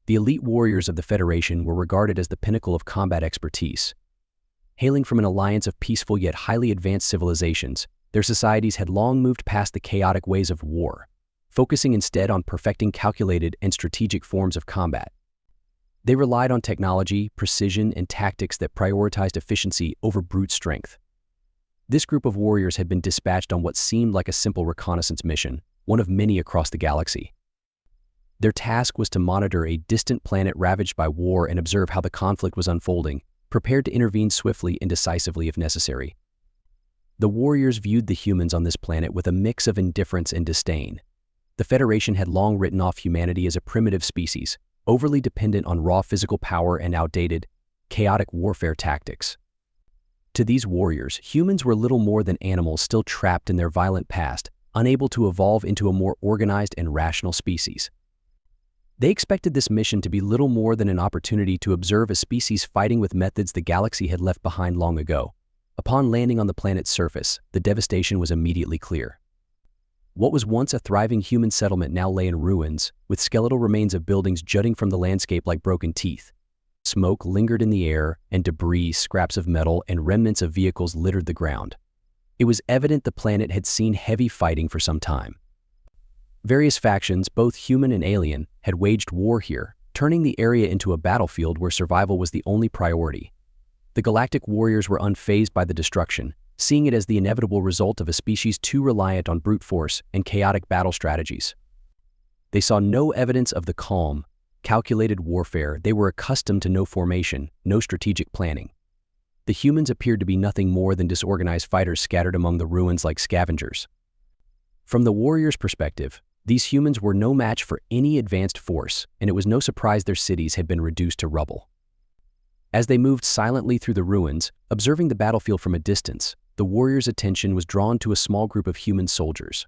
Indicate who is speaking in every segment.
Speaker 1: The elite warriors of the Federation were regarded as the pinnacle of combat expertise. Hailing from an alliance of peaceful yet highly advanced civilizations, their societies had long moved past the chaotic ways of war, focusing instead on perfecting calculated and strategic forms of combat. They relied on technology, precision, and tactics that prioritized efficiency over brute strength. This group of warriors had been dispatched on what seemed like a simple reconnaissance mission, one of many across the galaxy. Their task was to monitor a distant planet ravaged by war and observe how the conflict was unfolding, prepared to intervene swiftly and decisively if necessary. The warriors viewed the humans on this planet with a mix of indifference and disdain. The Federation had long written off humanity as a primitive species, overly dependent on raw physical power and outdated, chaotic warfare tactics. To these warriors, humans were little more than animals still trapped in their violent past, unable to evolve into a more organized and rational species. They expected this mission to be little more than an opportunity to observe a species fighting with methods the galaxy had left behind long ago. Upon landing on the planet's surface, the devastation was immediately clear. What was once a thriving human settlement now lay in ruins, with skeletal remains of buildings jutting from the landscape like broken teeth. Smoke lingered in the air, and debris, scraps of metal, and remnants of vehicles littered the ground. It was evident the planet had seen heavy fighting for some time. Various factions, both human and alien, had waged war here, turning the area into a battlefield where survival was the only priority. The Galactic warriors were unfazed by the destruction, seeing it as the inevitable result of a species too reliant on brute force and chaotic battle strategies. They saw no evidence of the calm, calculated warfare. They were accustomed to no formation, no strategic planning. The humans appeared to be nothing more than disorganized fighters scattered among the ruins like scavengers. From the warriors' perspective, these humans were no match for any advanced force, and it was no surprise their cities had been reduced to rubble. As they moved silently through the ruins, observing the battlefield from a distance, the warriors' attention was drawn to a small group of human soldiers.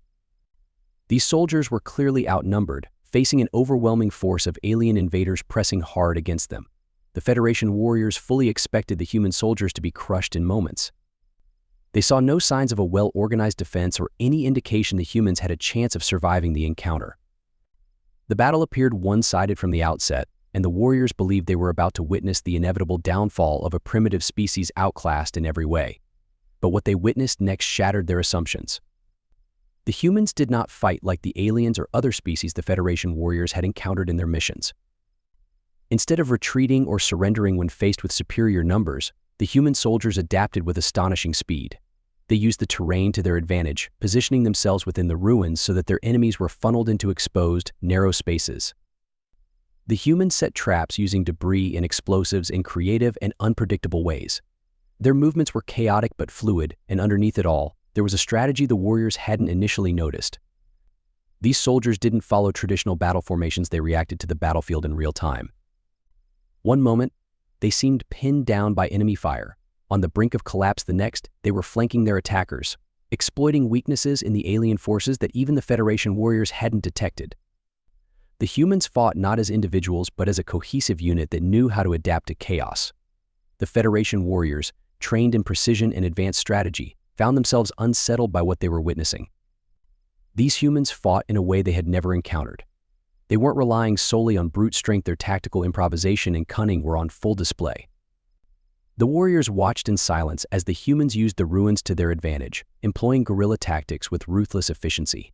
Speaker 1: These soldiers were clearly outnumbered, facing an overwhelming force of alien invaders pressing hard against them. The Federation warriors fully expected the human soldiers to be crushed in moments. They saw no signs of a well-organized defense or any indication the humans had a chance of surviving the encounter. The battle appeared one-sided from the outset, and the warriors believed they were about to witness the inevitable downfall of a primitive species outclassed in every way. But what they witnessed next shattered their assumptions. The humans did not fight like the aliens or other species the Federation warriors had encountered in their missions. Instead of retreating or surrendering when faced with superior numbers, the human soldiers adapted with astonishing speed. They used the terrain to their advantage, positioning themselves within the ruins so that their enemies were funneled into exposed, narrow spaces. The humans set traps using debris and explosives in creative and unpredictable ways. Their movements were chaotic but fluid, and underneath it all, there was a strategy the warriors hadn't initially noticed. These soldiers didn't follow traditional battle formations. They reacted to the battlefield in real time. One moment, they seemed pinned down by enemy fire. On the brink of collapse the next, they were flanking their attackers, exploiting weaknesses in the alien forces that even the Federation warriors hadn't detected. The humans fought not as individuals but as a cohesive unit that knew how to adapt to chaos. The Federation warriors, trained in precision and advanced strategy, found themselves unsettled by what they were witnessing. These humans fought in a way they had never encountered. They weren't relying solely on brute strength. Their tactical improvisation and cunning were on full display. The warriors watched in silence as the humans used the ruins to their advantage, employing guerrilla tactics with ruthless efficiency.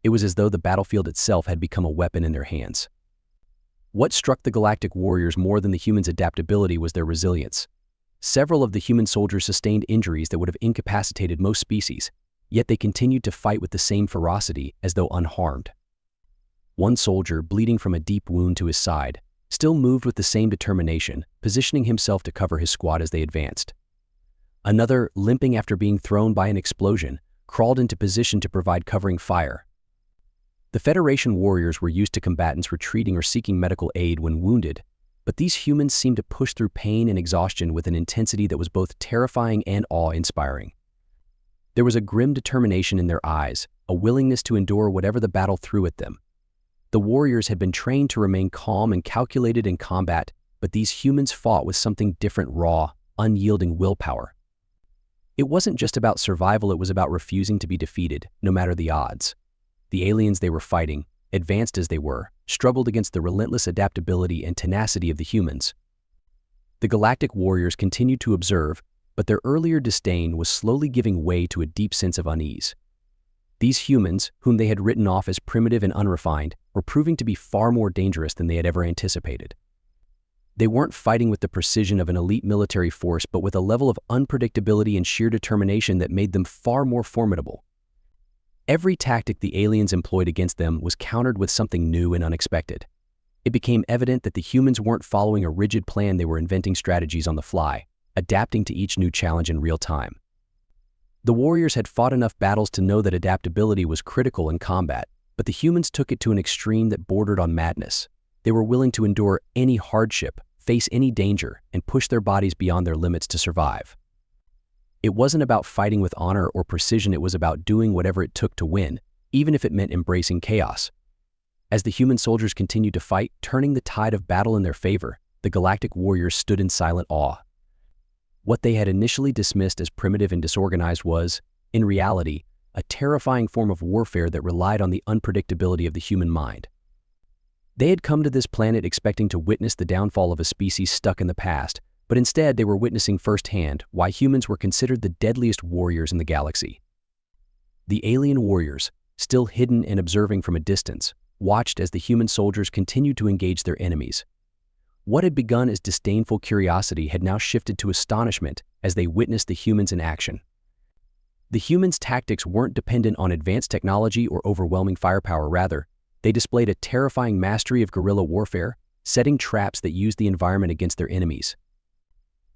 Speaker 1: It was as though the battlefield itself had become a weapon in their hands. What struck the Galactic warriors more than the humans' adaptability was their resilience. Several of the human soldiers sustained injuries that would have incapacitated most species, yet they continued to fight with the same ferocity as though unharmed. One soldier, bleeding from a deep wound to his side, still moved with the same determination, positioning himself to cover his squad as they advanced. Another, limping after being thrown by an explosion, crawled into position to provide covering fire. The Federation warriors were used to combatants retreating or seeking medical aid when wounded, but these humans seemed to push through pain and exhaustion with an intensity that was both terrifying and awe-inspiring. There was a grim determination in their eyes, a willingness to endure whatever the battle threw at them. The warriors had been trained to remain calm and calculated in combat, but these humans fought with something different: raw, unyielding willpower. It wasn't just about survival, it was about refusing to be defeated, no matter the odds. The aliens they were fighting, advanced as they were, struggled against the relentless adaptability and tenacity of the humans. The Galactic warriors continued to observe, but their earlier disdain was slowly giving way to a deep sense of unease. These humans, whom they had written off as primitive and unrefined, were proving to be far more dangerous than they had ever anticipated. They weren't fighting with the precision of an elite military force, but with a level of unpredictability and sheer determination that made them far more formidable. Every tactic the aliens employed against them was countered with something new and unexpected. It became evident that the humans weren't following a rigid plan, they were inventing strategies on the fly, adapting to each new challenge in real time. The warriors had fought enough battles to know that adaptability was critical in combat, but the humans took it to an extreme that bordered on madness. They were willing to endure any hardship, face any danger, and push their bodies beyond their limits to survive. It wasn't about fighting with honor or precision, it was about doing whatever it took to win, even if it meant embracing chaos. As the human soldiers continued to fight, turning the tide of battle in their favor, the Galactic warriors stood in silent awe. What they had initially dismissed as primitive and disorganized was, in reality, a terrifying form of warfare that relied on the unpredictability of the human mind. They had come to this planet expecting to witness the downfall of a species stuck in the past, but instead they were witnessing firsthand why humans were considered the deadliest warriors in the galaxy. The alien warriors, still hidden and observing from a distance, watched as the human soldiers continued to engage their enemies. What had begun as disdainful curiosity had now shifted to astonishment as they witnessed the humans in action. The humans' tactics weren't dependent on advanced technology or overwhelming firepower, rather, they displayed a terrifying mastery of guerrilla warfare, setting traps that used the environment against their enemies.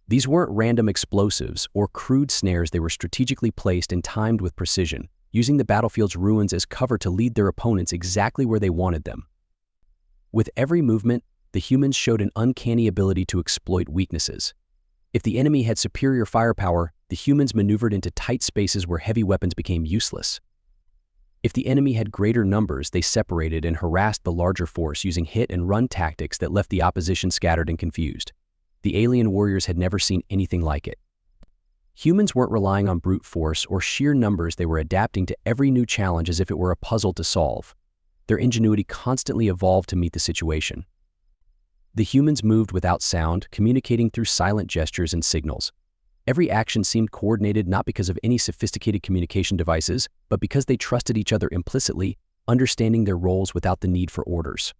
Speaker 1: These weren't random explosives or crude snares, they were strategically placed and timed with precision, using the battlefield's ruins as cover to lead their opponents exactly where they wanted them. With every movement, the humans showed an uncanny ability to exploit weaknesses. If the enemy had superior firepower, the humans maneuvered into tight spaces where heavy weapons became useless. If the enemy had greater numbers, they separated and harassed the larger force using hit-and-run tactics that left the opposition scattered and confused. The alien warriors had never seen anything like it. Humans weren't relying on brute force or sheer numbers, they were adapting to every new challenge as if it were a puzzle to solve. Their ingenuity constantly evolved to meet the situation. The humans moved without sound, communicating through silent gestures and signals. Every action seemed coordinated not because of any sophisticated communication devices, but because they trusted each other implicitly, understanding their roles without the need for orders.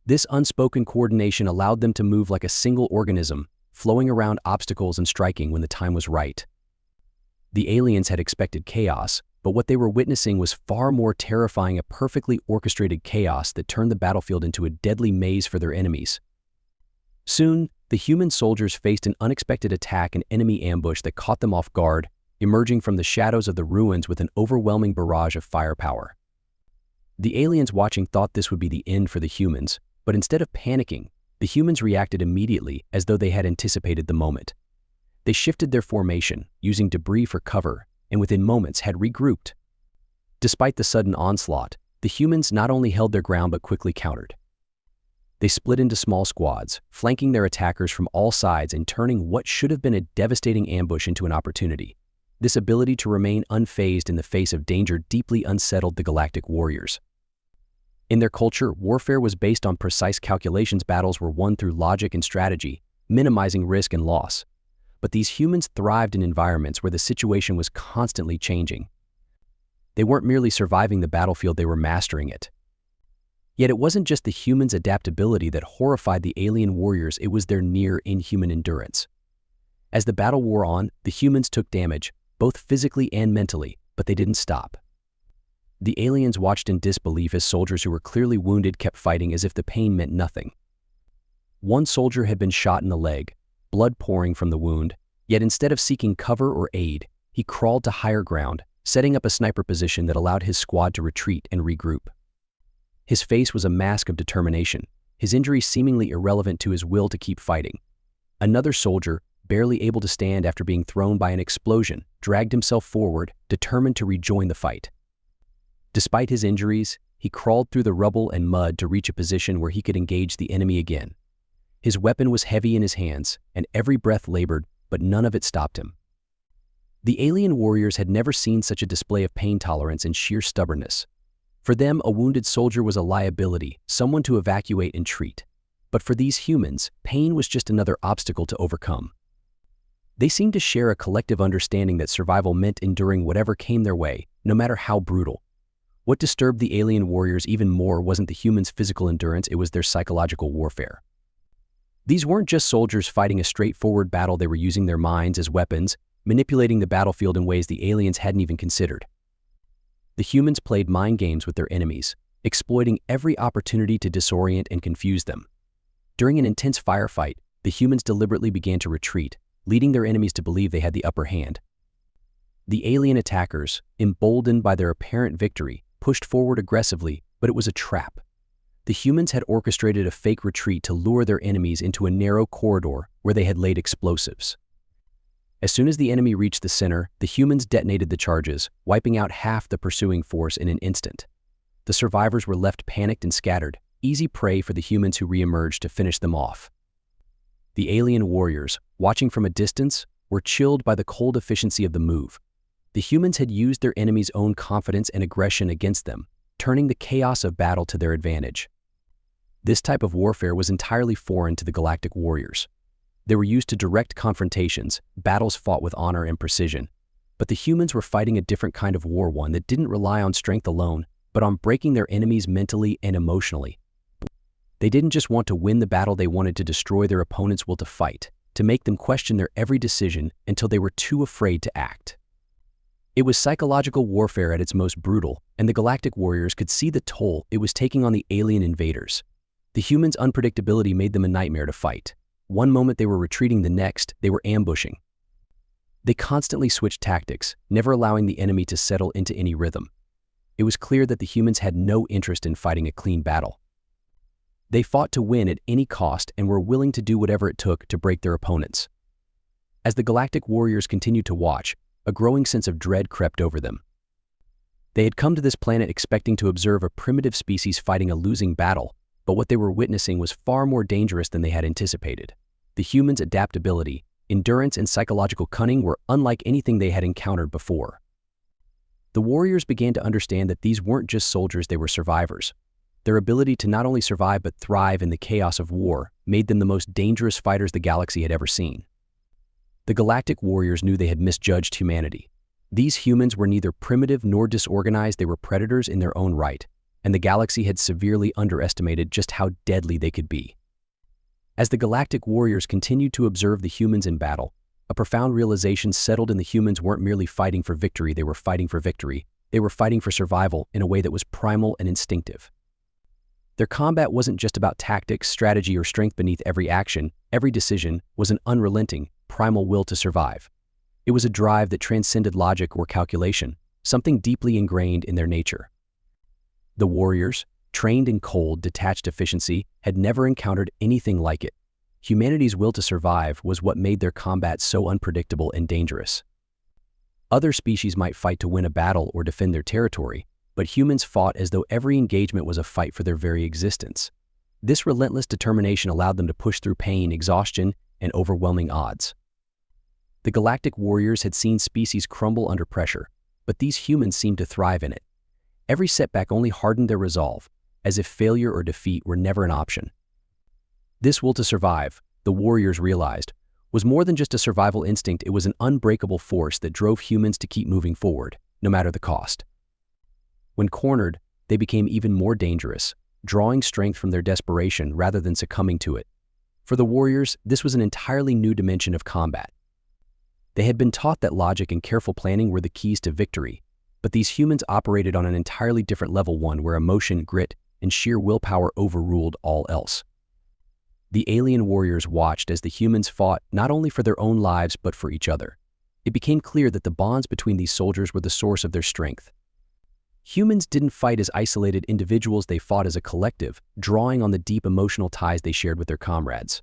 Speaker 1: This unspoken coordination allowed them to move like a single organism, flowing around obstacles and striking when the time was right. The aliens had expected chaos, but what they were witnessing was far more terrifying, a perfectly orchestrated chaos that turned the battlefield into a deadly maze for their enemies. Soon, the human soldiers faced an unexpected attack, an enemy ambush that caught them off guard, emerging from the shadows of the ruins with an overwhelming barrage of firepower. The aliens watching thought this would be the end for the humans, but instead of panicking, the humans reacted immediately as though they had anticipated the moment. They shifted their formation, using debris for cover, and within moments had regrouped. Despite the sudden onslaught, the humans not only held their ground but quickly countered. They split into small squads, flanking their attackers from all sides and turning what should have been a devastating ambush into an opportunity. This ability to remain unfazed in the face of danger deeply unsettled the Galactic warriors. In their culture, warfare was based on precise calculations. Battles were won through logic and strategy, minimizing risk and loss. But these humans thrived in environments where the situation was constantly changing. They weren't merely surviving the battlefield, they were mastering it. Yet it wasn't just the humans' adaptability that horrified the alien warriors, it was their near-inhuman endurance. As the battle wore on, the humans took damage, both physically and mentally, but they didn't stop. The aliens watched in disbelief as soldiers who were clearly wounded kept fighting as if the pain meant nothing. One soldier had been shot in the leg, blood pouring from the wound, yet instead of seeking cover or aid, he crawled to higher ground, setting up a sniper position that allowed his squad to retreat and regroup. His face was a mask of determination, his injury seemingly irrelevant to his will to keep fighting. Another soldier, barely able to stand after being thrown by an explosion, dragged himself forward, determined to rejoin the fight. Despite his injuries, he crawled through the rubble and mud to reach a position where he could engage the enemy again. His weapon was heavy in his hands, and every breath labored, but none of it stopped him. The alien warriors had never seen such a display of pain tolerance and sheer stubbornness. For them, a wounded soldier was a liability, someone to evacuate and treat. But for these humans, pain was just another obstacle to overcome. They seemed to share a collective understanding that survival meant enduring whatever came their way, no matter how brutal. What disturbed the alien warriors even more wasn't the humans' physical endurance, it was their psychological warfare. These weren't just soldiers fighting a straightforward battle, they were using their minds as weapons, manipulating the battlefield in ways the aliens hadn't even considered. The humans played mind games with their enemies, exploiting every opportunity to disorient and confuse them. During an intense firefight, the humans deliberately began to retreat, leading their enemies to believe they had the upper hand. The alien attackers, emboldened by their apparent victory, pushed forward aggressively, but it was a trap. The humans had orchestrated a fake retreat to lure their enemies into a narrow corridor where they had laid explosives. As soon as the enemy reached the center, the humans detonated the charges, wiping out half the pursuing force in an instant. The survivors were left panicked and scattered, easy prey for the humans who re-emerged to finish them off. The alien warriors, watching from a distance, were chilled by the cold efficiency of the move. The humans had used their enemies' own confidence and aggression against them, turning the chaos of battle to their advantage. This type of warfare was entirely foreign to the Galactic warriors. They were used to direct confrontations, battles fought with honor and precision. But the humans were fighting a different kind of war, one that didn't rely on strength alone, but on breaking their enemies mentally and emotionally. They didn't just want to win the battle, they wanted to destroy their opponent's will to fight, to make them question their every decision until they were too afraid to act. It was psychological warfare at its most brutal, and the Galactic warriors could see the toll it was taking on the alien invaders. The humans' unpredictability made them a nightmare to fight. One moment they were retreating, the next they were ambushing. They constantly switched tactics, never allowing the enemy to settle into any rhythm. It was clear that the humans had no interest in fighting a clean battle. They fought to win at any cost and were willing to do whatever it took to break their opponents. As the Galactic warriors continued to watch, a growing sense of dread crept over them. They had come to this planet expecting to observe a primitive species fighting a losing battle, but what they were witnessing was far more dangerous than they had anticipated. The humans' adaptability, endurance, and psychological cunning were unlike anything they had encountered before. The warriors began to understand that these weren't just soldiers, they were survivors. Their ability to not only survive but thrive in the chaos of war made them the most dangerous fighters the galaxy had ever seen. The Galactic warriors knew they had misjudged humanity. These humans were neither primitive nor disorganized, they were predators in their own right, and the galaxy had severely underestimated just how deadly they could be. As the Galactic warriors continued to observe the humans in battle, a profound realization settled in. The humans weren't merely fighting for victory, they were fighting for victory. They were fighting for survival in a way that was primal and instinctive. Their combat wasn't just about tactics, strategy, or strength. Beneath every action, every decision, was an unrelenting, primal will to survive. It was a drive that transcended logic or calculation, something deeply ingrained in their nature. The warriors, trained in cold, detached efficiency, had never encountered anything like it. Humanity's will to survive was what made their combat so unpredictable and dangerous. Other species might fight to win a battle or defend their territory, but humans fought as though every engagement was a fight for their very existence. This relentless determination allowed them to push through pain, exhaustion, and overwhelming odds. The Galactic warriors had seen species crumble under pressure, but these humans seemed to thrive in it. Every setback only hardened their resolve, as if failure or defeat were never an option. This will to survive, the warriors realized, was more than just a survival instinct. It was an unbreakable force that drove humans to keep moving forward, no matter the cost. When cornered, they became even more dangerous, drawing strength from their desperation rather than succumbing to it. For the warriors, this was an entirely new dimension of combat. They had been taught that logic and careful planning were the keys to victory, but these humans operated on an entirely different level, one where emotion, grit, and sheer willpower overruled all else. The alien warriors watched as the humans fought not only for their own lives but for each other. It became clear that the bonds between these soldiers were the source of their strength. Humans didn't fight as isolated individuals, they fought as a collective, drawing on the deep emotional ties they shared with their comrades.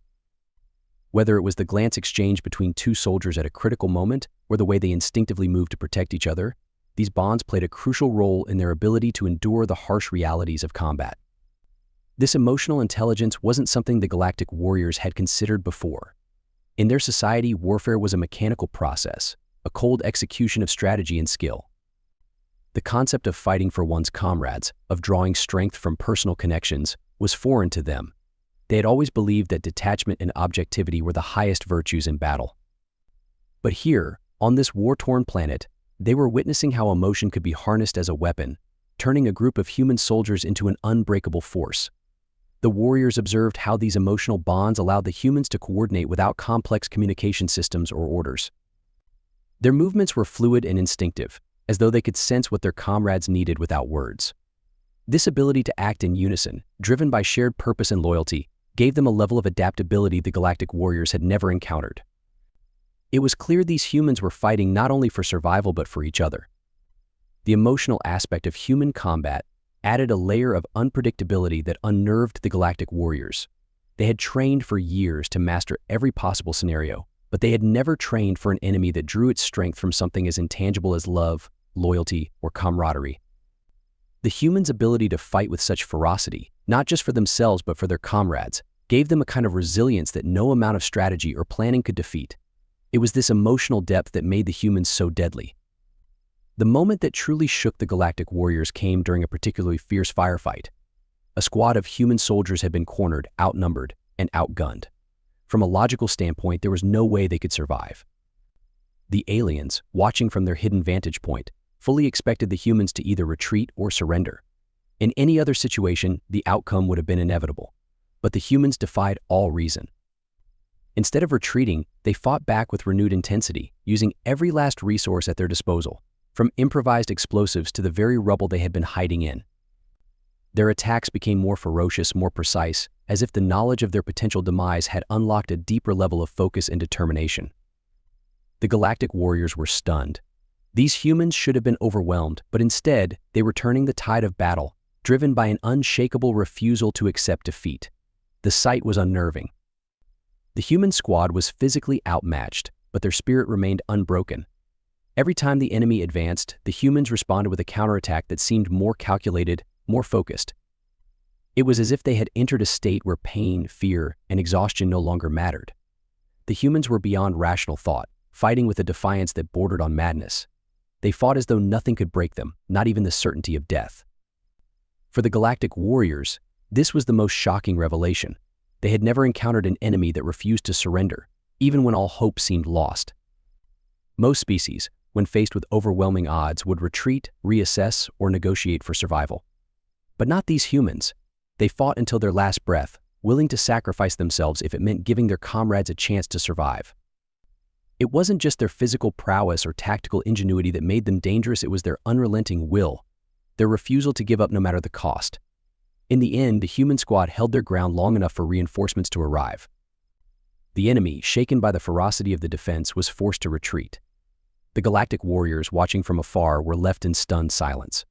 Speaker 1: Whether it was the glance exchange between two soldiers at a critical moment or the way they instinctively moved to protect each other, these bonds played a crucial role in their ability to endure the harsh realities of combat. This emotional intelligence wasn't something the Galactic warriors had considered before. In their society, warfare was a mechanical process, a cold execution of strategy and skill. The concept of fighting for one's comrades, of drawing strength from personal connections, was foreign to them. They had always believed that detachment and objectivity were the highest virtues in battle. But here, on this war-torn planet, they were witnessing how emotion could be harnessed as a weapon, turning a group of human soldiers into an unbreakable force. The warriors observed how these emotional bonds allowed the humans to coordinate without complex communication systems or orders. Their movements were fluid and instinctive, as though they could sense what their comrades needed without words. This ability to act in unison, driven by shared purpose and loyalty, gave them a level of adaptability the Galactic warriors had never encountered. It was clear these humans were fighting not only for survival but for each other. The emotional aspect of human combat added a layer of unpredictability that unnerved the Galactic warriors. They had trained for years to master every possible scenario, but they had never trained for an enemy that drew its strength from something as intangible as love, loyalty, or camaraderie. The humans' ability to fight with such ferocity, not just for themselves but for their comrades, gave them a kind of resilience that no amount of strategy or planning could defeat. It was this emotional depth that made the humans so deadly. The moment that truly shook the Galactic warriors came during a particularly fierce firefight. A squad of human soldiers had been cornered, outnumbered, and outgunned. From a logical standpoint, there was no way they could survive. The aliens, watching from their hidden vantage point, fully expected the humans to either retreat or surrender. In any other situation, the outcome would have been inevitable. But the humans defied all reason. Instead of retreating, they fought back with renewed intensity, using every last resource at their disposal, from improvised explosives to the very rubble they had been hiding in. Their attacks became more ferocious, more precise, as if the knowledge of their potential demise had unlocked a deeper level of focus and determination. The Galactic warriors were stunned. These humans should have been overwhelmed, but instead, they were turning the tide of battle, driven by an unshakable refusal to accept defeat. The sight was unnerving. The human squad was physically outmatched, but their spirit remained unbroken. Every time the enemy advanced, the humans responded with a counterattack that seemed more calculated, more focused. It was as if they had entered a state where pain, fear, and exhaustion no longer mattered. The humans were beyond rational thought, fighting with a defiance that bordered on madness. They fought as though nothing could break them, not even the certainty of death. For the Galactic warriors, this was the most shocking revelation. They had never encountered an enemy that refused to surrender, even when all hope seemed lost. Most species, when faced with overwhelming odds, would retreat, reassess, or negotiate for survival. But not these humans. They fought until their last breath, willing to sacrifice themselves if it meant giving their comrades a chance to survive. It wasn't just their physical prowess or tactical ingenuity that made them dangerous, it was their unrelenting will, their refusal to give up no matter the cost. In the end, the human squad held their ground long enough for reinforcements to arrive. The enemy, shaken by the ferocity of the defense, was forced to retreat. The Galactic warriors, watching from afar, were left in stunned silence.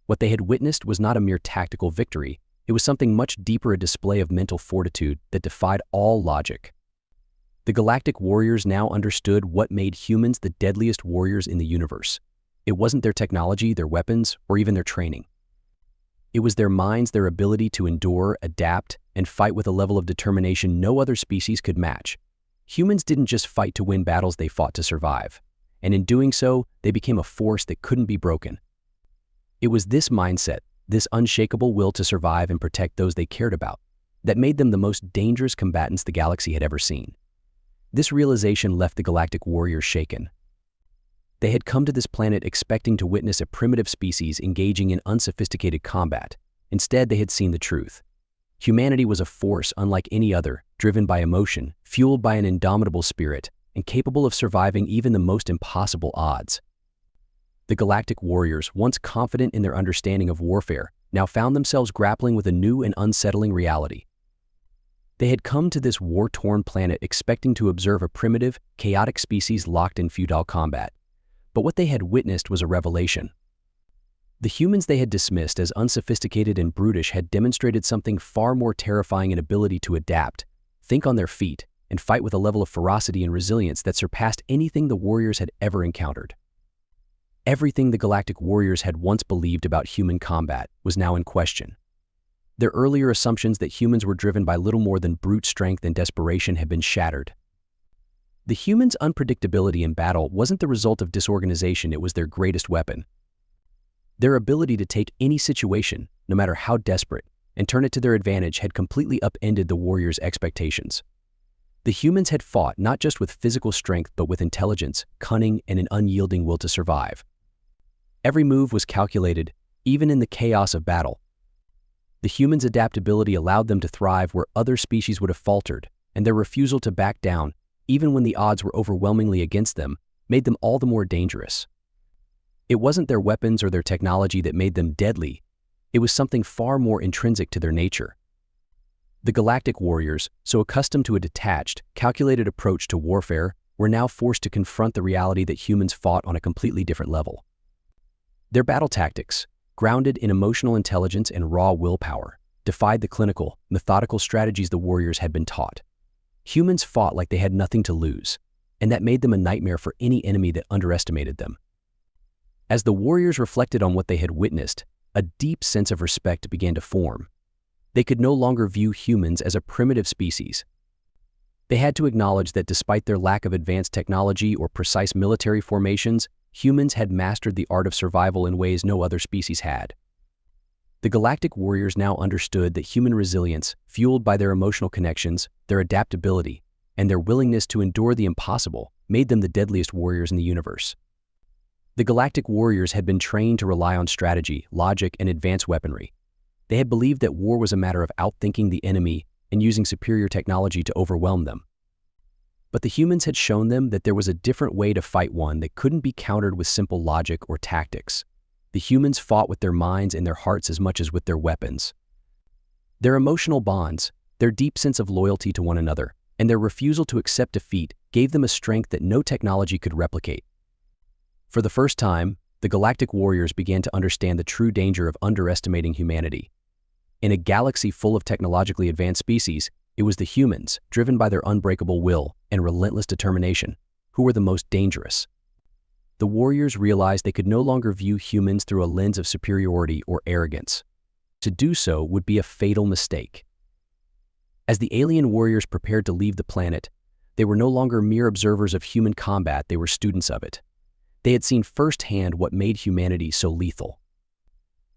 Speaker 1: What they had witnessed was not a mere tactical victory, it was something much deeper, a display of mental fortitude that defied all logic. The Galactic warriors now understood what made humans the deadliest warriors in the universe. It wasn't their technology, their weapons, or even their training. It was their minds, their ability to endure, adapt, and fight with a level of determination no other species could match. Humans didn't just fight to win battles, they fought to survive. And in doing so, they became a force that couldn't be broken. It was this mindset, this unshakable will to survive and protect those they cared about, that made them the most dangerous combatants the galaxy had ever seen. This realization left the Galactic warriors shaken. They had come to this planet expecting to witness a primitive species engaging in unsophisticated combat. Instead, they had seen the truth. Humanity was a force unlike any other, driven by emotion, fueled by an indomitable spirit, and capable of surviving even the most impossible odds. The Galactic warriors, once confident in their understanding of warfare, now found themselves grappling with a new and unsettling reality. They had come to this war-torn planet expecting to observe a primitive, chaotic species locked in feudal combat. But what they had witnessed was a revelation. The humans they had dismissed as unsophisticated and brutish had demonstrated something far more terrifying: an ability to adapt, think on their feet, and fight with a level of ferocity and resilience that surpassed anything the warriors had ever encountered. Everything the Galactic warriors had once believed about human combat was now in question. Their earlier assumptions that humans were driven by little more than brute strength and desperation had been shattered. The humans' unpredictability in battle wasn't the result of disorganization, it was their greatest weapon. Their ability to take any situation, no matter how desperate, and turn it to their advantage had completely upended the warriors' expectations. The humans had fought not just with physical strength but with intelligence, cunning, and an unyielding will to survive. Every move was calculated, even in the chaos of battle. The humans' adaptability allowed them to thrive where other species would have faltered, and their refusal to back down, even when the odds were overwhelmingly against them, made them all the more dangerous. It wasn't their weapons or their technology that made them deadly. It was something far more intrinsic to their nature. The Galactic warriors, so accustomed to a detached, calculated approach to warfare, were now forced to confront the reality that humans fought on a completely different level. Their battle tactics, grounded in emotional intelligence and raw willpower, defied the clinical, methodical strategies the warriors had been taught. Humans fought like they had nothing to lose, and that made them a nightmare for any enemy that underestimated them. As the warriors reflected on what they had witnessed, a deep sense of respect began to form. They could no longer view humans as a primitive species. They had to acknowledge that despite their lack of advanced technology or precise military formations, humans had mastered the art of survival in ways no other species had. The Galactic warriors now understood that human resilience, fueled by their emotional connections, their adaptability, and their willingness to endure the impossible, made them the deadliest warriors in the universe. The Galactic warriors had been trained to rely on strategy, logic, and advanced weaponry. They had believed that war was a matter of outthinking the enemy and using superior technology to overwhelm them. But the humans had shown them that there was a different way to fight, one that couldn't be countered with simple logic or tactics. The humans fought with their minds and their hearts as much as with their weapons. Their emotional bonds, their deep sense of loyalty to one another, and their refusal to accept defeat gave them a strength that no technology could replicate. For the first time, the Galactic warriors began to understand the true danger of underestimating humanity. In a galaxy full of technologically advanced species, it was the humans, driven by their unbreakable will and relentless determination, who were the most dangerous. The warriors realized they could no longer view humans through a lens of superiority or arrogance. To do so would be a fatal mistake. As the alien warriors prepared to leave the planet, they were no longer mere observers of human combat, they were students of it. They had seen firsthand what made humanity so lethal.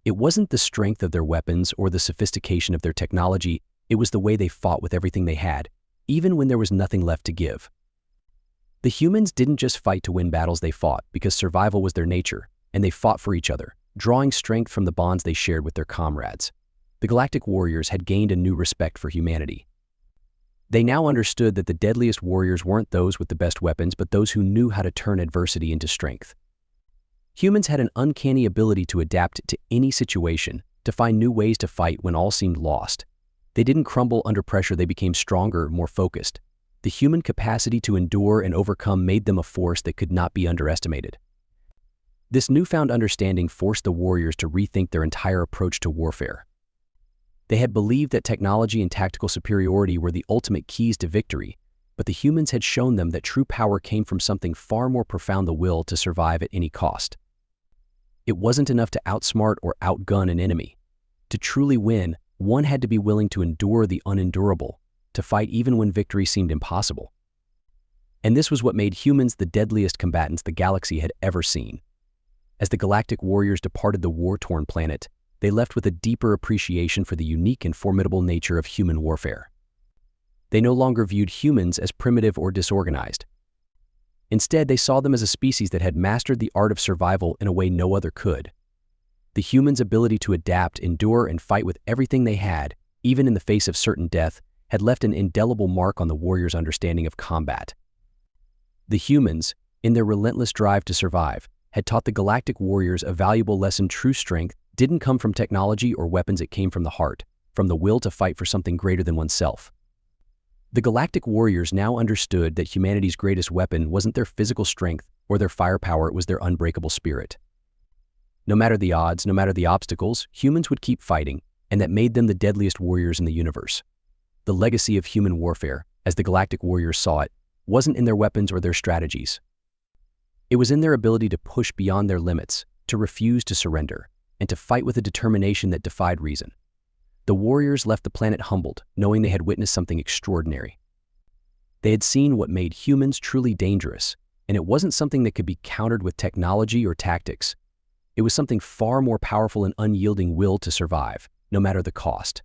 Speaker 1: It wasn't the strength of their weapons or the sophistication of their technology, it was the way they fought with everything they had, even when there was nothing left to give. The humans didn't just fight to win battles, they fought because survival was their nature, and they fought for each other, drawing strength from the bonds they shared with their comrades. The Galactic warriors had gained a new respect for humanity. They now understood that the deadliest warriors weren't those with the best weapons, but those who knew how to turn adversity into strength. Humans had an uncanny ability to adapt to any situation, to find new ways to fight when all seemed lost. They didn't crumble under pressure, they became stronger, more focused. The human capacity to endure and overcome made them a force that could not be underestimated. This newfound understanding forced the warriors to rethink their entire approach to warfare. They had believed that technology and tactical superiority were the ultimate keys to victory, but the humans had shown them that true power came from something far more profound: the will to survive at any cost. It wasn't enough to outsmart or outgun an enemy. To truly win, one had to be willing to endure the unendurable, to fight even when victory seemed impossible. And this was what made humans the deadliest combatants the galaxy had ever seen. As the Galactic warriors departed the war-torn planet, they left with a deeper appreciation for the unique and formidable nature of human warfare. They no longer viewed humans as primitive or disorganized. Instead, they saw them as a species that had mastered the art of survival in a way no other could. The humans' ability to adapt, endure, and fight with everything they had, even in the face of certain death, had left an indelible mark on the warriors' understanding of combat. The humans, in their relentless drive to survive, had taught the Galactic warriors a valuable lesson: true strength didn't come from technology or weapons, it came from the heart, from the will to fight for something greater than oneself. The Galactic warriors now understood that humanity's greatest weapon wasn't their physical strength or their firepower, it was their unbreakable spirit. No matter the odds, no matter the obstacles, humans would keep fighting, and that made them the deadliest warriors in the universe. The legacy of human warfare, as the Galactic warriors saw it, wasn't in their weapons or their strategies. It was in their ability to push beyond their limits, to refuse to surrender, and to fight with a determination that defied reason. The warriors left the planet humbled, knowing they had witnessed something extraordinary. They had seen what made humans truly dangerous, and it wasn't something that could be countered with technology or tactics. It was something far more powerful and unyielding will to survive, no matter the cost.